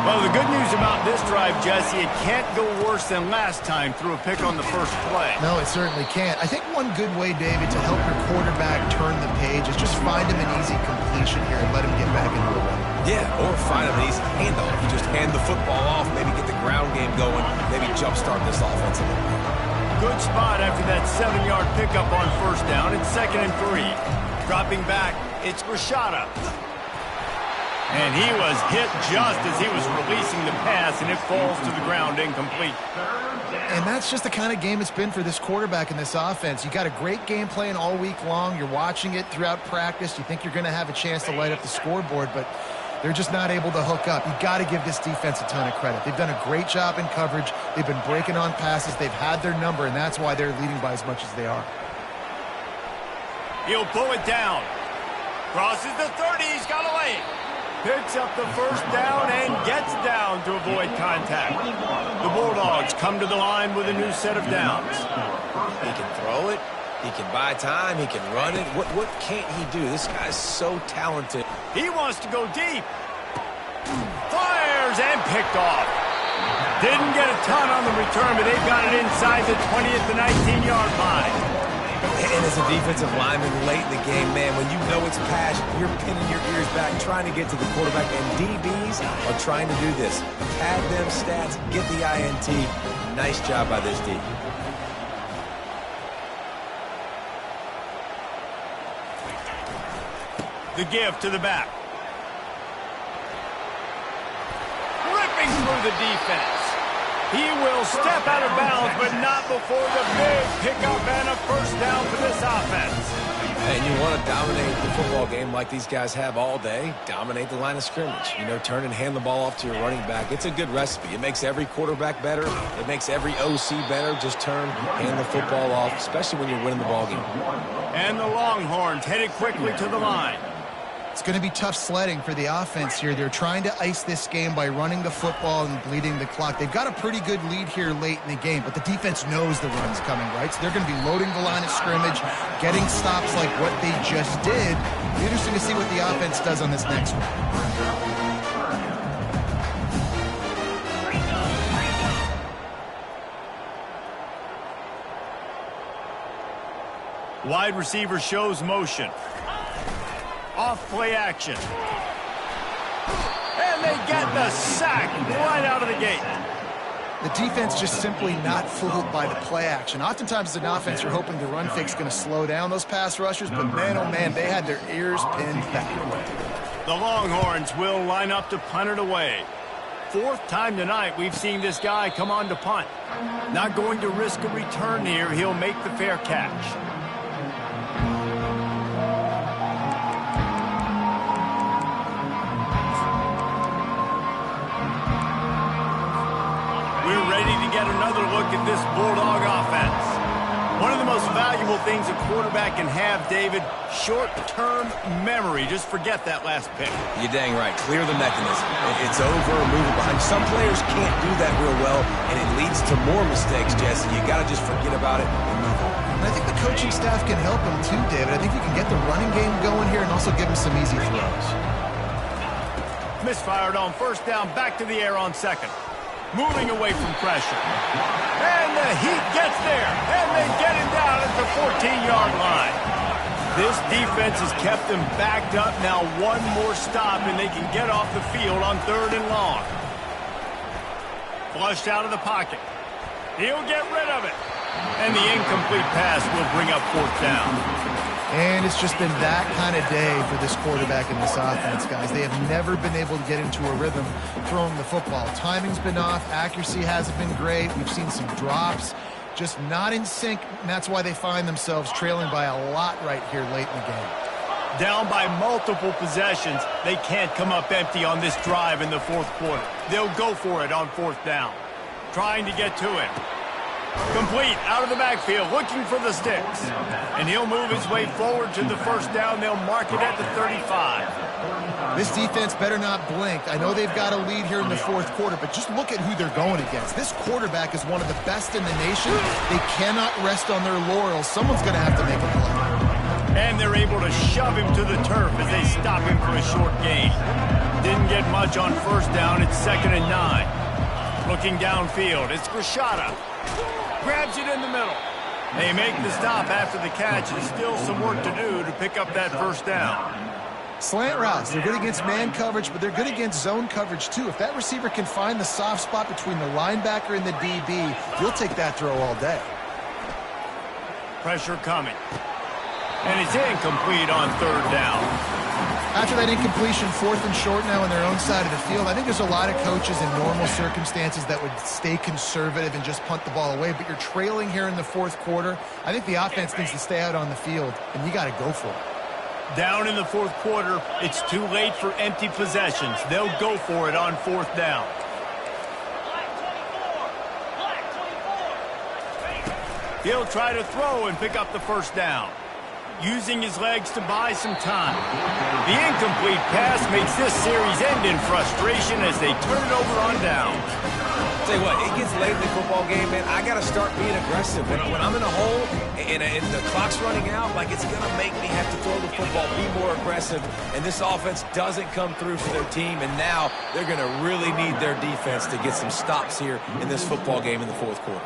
Well, the good news about this drive, Jesse, it can't go worse than last time through a pick on the first play. No, it certainly can't. I think one good way, David, to help your quarterback turn the page is just find him an easy completion here and let him get back into the run. Yeah, or find him an easy handoff. You just hand the football off, maybe get the ground game going, maybe jumpstart this offense a little bit. Good spot after that 7-yard pickup on first down. It's 2nd and 3. Dropping back, it's Rashada. And he was hit just as he was releasing the pass, and it falls to the ground incomplete. And that's just the kind of game it's been for this quarterback in this offense. You got a great game plan all week long. You're watching it throughout practice. You think you're going to have a chance to light up the scoreboard, but they're just not able to hook up. You got to give this defense a ton of credit. They've done a great job in coverage. They've been breaking on passes. They've had their number, and that's why they're leading by as much as they are. He'll pull it down. Crosses the 30. He's got a lane. Picks up the first down and gets down to avoid contact. The Bulldogs come to the line with a new set of downs. He can throw it. He can buy time. He can run it. What can't he do? This guy's so talented. He wants to go deep. Fires and picked off. Didn't get a ton on the return, but they've got it inside the 20 at the 19-yard line. And as a defensive lineman late in the game, man, when you know it's passion, you're pinning your ears back, trying to get to the quarterback, and DBs are trying to do this. Pad them stats, get the INT. Nice job by this D. The give to the back. Ripping through the defense. He will step out of bounds, but not before the big pickup and a first down for this offense. And you want to dominate the football game like these guys have all day. Dominate the line of scrimmage. You know, turn and hand the ball off to your running back. It's a good recipe. It makes every quarterback better. It makes every OC better. Just turn, hand the football off, especially when you're winning the ball game. And the Longhorns headed quickly to the line. It's going to be tough sledding for the offense here. They're trying to ice this game by running the football and bleeding the clock. They've got a pretty good lead here late in the game, but the defense knows the run's coming, right? So they're going to be loading the line of scrimmage, getting stops like what they just did. It'll be interesting to see what the offense does on this next one. Wide receiver shows motion. Off play action. And they get the sack right out of the gate. The defense just simply not fooled by the play action. Oftentimes as an offense, you're hoping the run fake's going to slow down those pass rushers, but man, oh man, they had their ears pinned back. The Longhorns will line up to punt it away. 4th time tonight we've seen this guy come on to punt. Not going to risk a return here. He'll make the fair catch. We're ready to get another look at this Bulldog offense. One of the most valuable things a quarterback can have, David, short-term memory. Just forget that last pick. You're dang right. Clear the mechanism. It's over, move it behind. Some players can't do that real well, and it leads to more mistakes, Jesse. You got to just forget about it and move on. And I think the coaching staff can help him too, David. I think you can get the running game going here and also give him some easy throws. Misfired on first down, back to the air on 2nd. Moving away from pressure. And the heat gets there. And they get him down at the 14-yard line. This defense has kept them backed up. Now one more stop and they can get off the field on 3rd and long. Flushed out of the pocket. He'll get rid of it. And the incomplete pass will bring up 4th down. And it's just been that kind of day for this quarterback in this offense, guys. They have never been able to get into a rhythm throwing the football. Timing's been off. Accuracy hasn't been great. We've seen some drops. Just not in sync, and that's why they find themselves trailing by a lot right here late in the game. Down by multiple possessions, they can't come up empty on this drive in the 4th quarter. They'll go for it on 4th down. Trying to get to him. Complete out of the backfield, looking for the sticks. And he'll move his way forward to the first down. They'll mark it at the 35. This defense better not blink. I know they've got a lead here in the fourth quarter, but just look at who they're going against. This quarterback is one of the best in the nation. They cannot rest on their laurels. Someone's going to have to make a play. And they're able to shove him to the turf as they stop him for a short gain. Didn't get much on first down. It's 2nd and 9. Looking downfield, it's Grishada. Grabs it in the middle. They make the stop after the catch, and still some work to do to pick up that first down. Slant routes, they're good against man coverage, but they're good against zone coverage too. If that receiver can find the soft spot between the linebacker and the DB, he'll take that throw all day. Pressure coming. And it's incomplete on 3rd down. After that incompletion, 4th and short now on their own side of the field, I think there's a lot of coaches in normal circumstances that would stay conservative and just punt the ball away, but you're trailing here in the fourth quarter. I think the offense needs to stay out on the field, and you got to go for it. Down in the fourth quarter, it's too late for empty possessions. They'll go for it on 4th down. He'll try to throw and pick up the first down, using his legs to buy some time. The incomplete pass makes this series end in frustration as they turn it over on down. Tell you what, it gets late in the football game, man. I got to start being aggressive. When I'm in a hole and the clock's running out, like, it's going to make me have to throw the football, be more aggressive. And this offense doesn't come through for their team, and now they're going to really need their defense to get some stops here in this football game in the fourth quarter.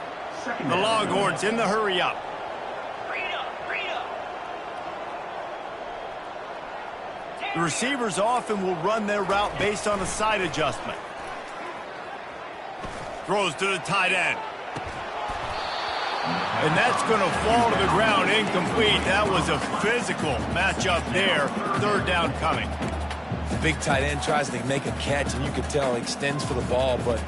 The Longhorns in the hurry-up. The receivers often will run their route based on a side adjustment. Throws to the tight end. And that's going to fall to the ground incomplete. That was a physical matchup there. 3rd down coming. The big tight end tries to make a catch, and you can tell he extends for the ball, but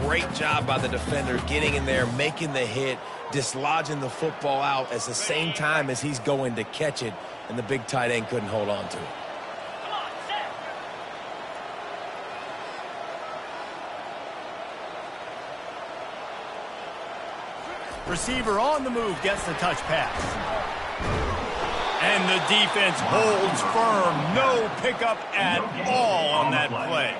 great job by the defender getting in there, making the hit, dislodging the football out at the same time as he's going to catch it, and the big tight end couldn't hold on to it. Receiver on the move gets the touch pass. And the defense holds firm. No pickup at all on that play.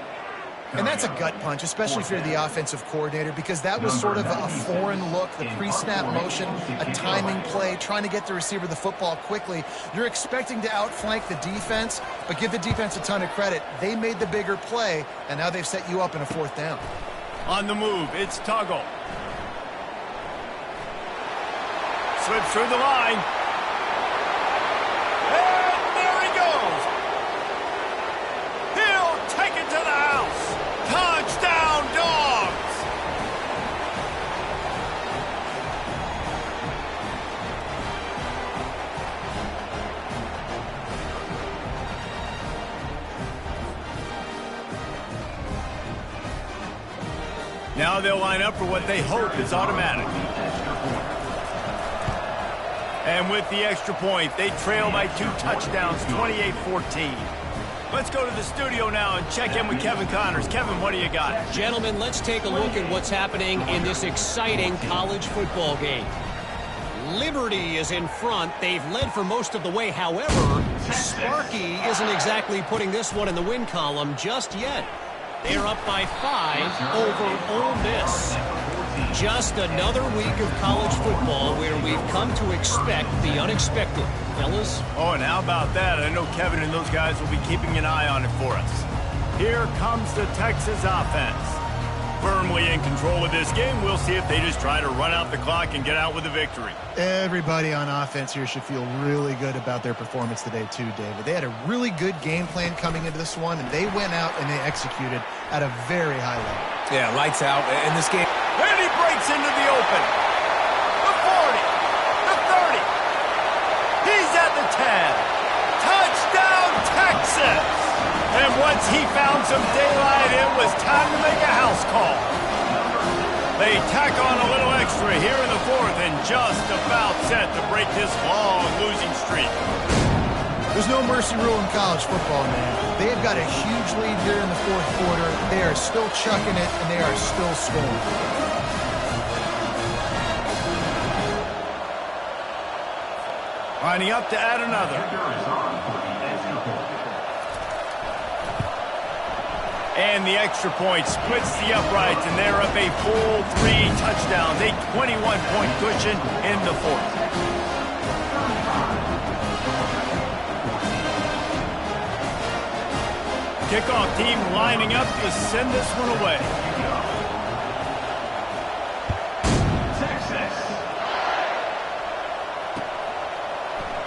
And that's a gut punch, especially if you're the offensive coordinator, because that was sort of a foreign look, the pre-snap motion, a timing play, trying to get the receiver the football quickly. You're expecting to outflank the defense, but give the defense a ton of credit. They made the bigger play, and now they've set you up in a 4th down. On the move, it's Tuggle. Slips through the line. And there he goes. He'll take it to the house. Touchdown, Dogs. Now they'll line up for what they hope is automatic. And with the extra point, they trail by 2 touchdowns, 28-14. Let's go to the studio now and check in with Kevin Connors. Kevin, what do you got? Gentlemen, let's take a look at what's happening in this exciting college football game. Liberty is in front. They've led for most of the way. However, Sparky isn't exactly putting this one in the win column just yet. They're up by 5 over Ole Miss. Just another week of college football where we've come to expect the unexpected. Fellas? Oh, and how about that? I know Kevin and those guys will be keeping an eye on it for us. Here comes the Texas offense. Firmly in control of this game. We'll see if they just try to run out the clock and get out with a victory. Everybody on offense here should feel really good about their performance today too, David. They had a really good game plan coming into this one, and they went out and they executed at a very high level. Yeah, lights out in this game. And he breaks into the open. The 40. The 30. He's at the 10. Touchdown, Texas. And once he found some daylight, it was time to make a house call. They tack on a little extra here in the 4th and just about set to break this long losing streak. There's no mercy rule in college football, man. They have got a huge lead here in the 4th quarter. They are still chucking it, and they are still scoring. Lining up to add another. And the extra point splits the uprights, and they're up a full 3 touchdowns, a 21-point cushion in the fourth. Kickoff team lining up to send this one away.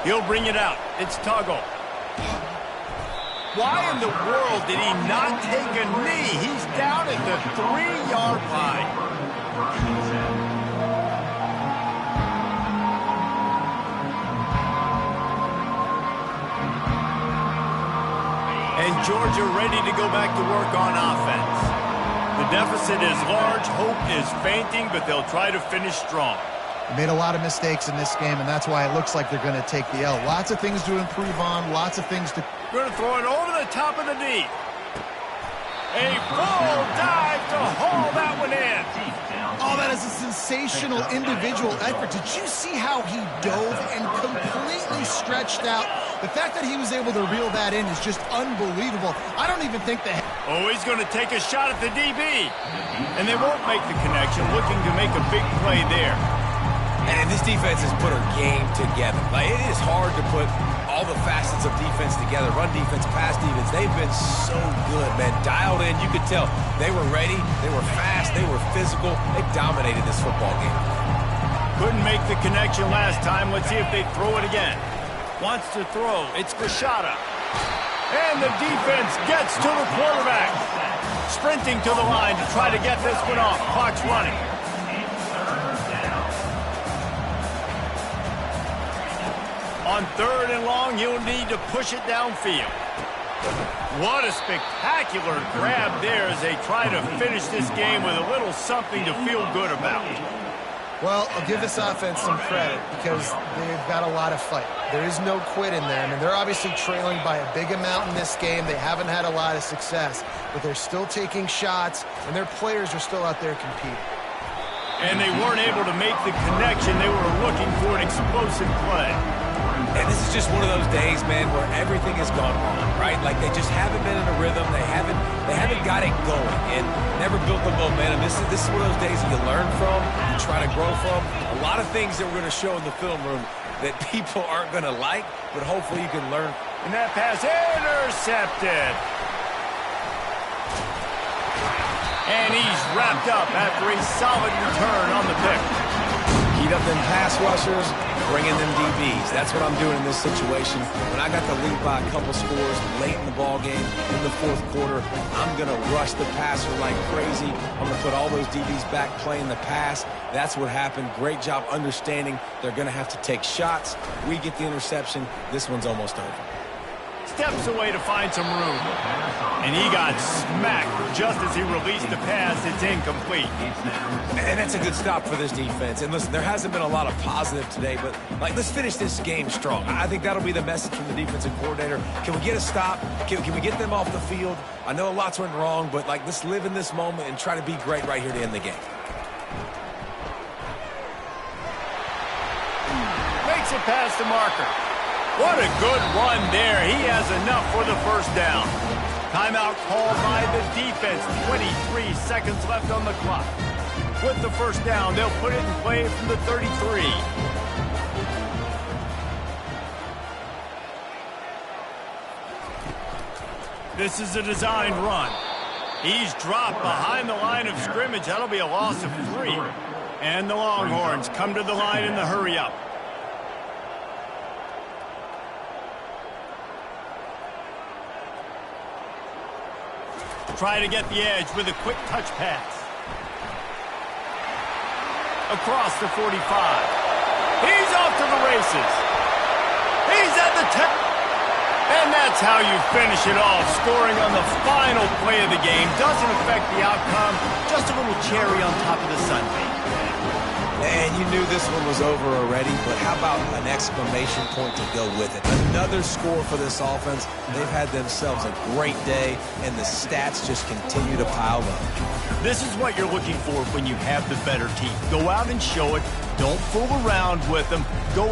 He'll bring it out. It's Tuggle. Why in the world did he not take a knee? He's down at the 3-yard line. And Georgia ready to go back to work on offense. The deficit is large. Hope is fainting, but they'll try to finish strong. They made a lot of mistakes in this game, and that's why it looks like they're going to take the L. Lots of things to improve on, lots of things to... Going to throw it over the top of the knee. A full dive to haul that one in. Oh, that is a sensational individual effort. Did you see how he dove and completely stretched out? The fact that he was able to reel that in is just unbelievable. I don't even think that... Oh, he's going to take a shot at the DB. And they won't make the connection, looking to make a big play there. And this defense has put her game together. Like, it is hard to put all the facets of defense together. Run defense, pass defense. They've been so good, man. Dialed in. You could tell they were ready. They were fast. They were physical. They dominated this football game. Couldn't make the connection last time. Let's see if they throw it again. Wants to throw. It's Quashada. And the defense gets to the quarterback. Sprinting to the line to try to get this one off. Clock's running. On 3rd and long, he'll need to push it downfield. What a spectacular grab there as they try to finish this game with a little something to feel good about. Well, I'll give this offense some credit because they've got a lot of fight. There is no quit in them, and they're obviously trailing by a big amount in this game. They haven't had a lot of success, but they're still taking shots, and their players are still out there competing. And they weren't able to make the connection. They were looking for an explosive play. And this is just one of those days, man, where everything has gone wrong, right? Like they just haven't been in a rhythm. They haven't got it going and never built the momentum. This is one of those days that you learn from, you try to grow from. A lot of things that we're going to show in the film room that people aren't going to like, but hopefully you can learn. And that pass intercepted. And he's wrapped up after a solid return on the pick. Heat up them pass rushers, bring in them DBs. That's what I'm doing in this situation. When I got the lead by a couple scores late in the ball game, in the fourth quarter, I'm going to rush the passer like crazy. I'm going to put all those DBs back playing the pass. That's what happened. Great job understanding they're going to have to take shots. We get the interception. This one's almost over. Steps away to find some room. And he got smacked just as he released the pass. It's incomplete. And that's a good stop for this defense. And listen, there hasn't been a lot of positive today, but let's finish this game strong. I think that'll be the message from the defensive coordinator. Can we get a stop? Can we get them off the field? I know lots went wrong, but let's live in this moment and try to be great right here to end the game. Makes it past the marker. What a good run there. He has enough for the first down. Timeout called by the defense. 23 seconds left on the clock. With the first down, they'll put it in play from the 33. This is a designed run. He's dropped behind the line of scrimmage. That'll be a loss of 3. And the Longhorns come to the line in the hurry-up. Try to get the edge with a quick touch pass. Across the 45. He's off to the races. He's at the 10. And that's how you finish it off. Scoring on the final play of the game doesn't affect the outcome. Just a little cherry on top of the sundae. And you knew this one was over already, but how about an exclamation point to go with it? Another score for this offense. They've had themselves a great day, and the stats just continue to pile up. This is what you're looking for when you have the better team. Go out and show it. Don't fool around with them. Go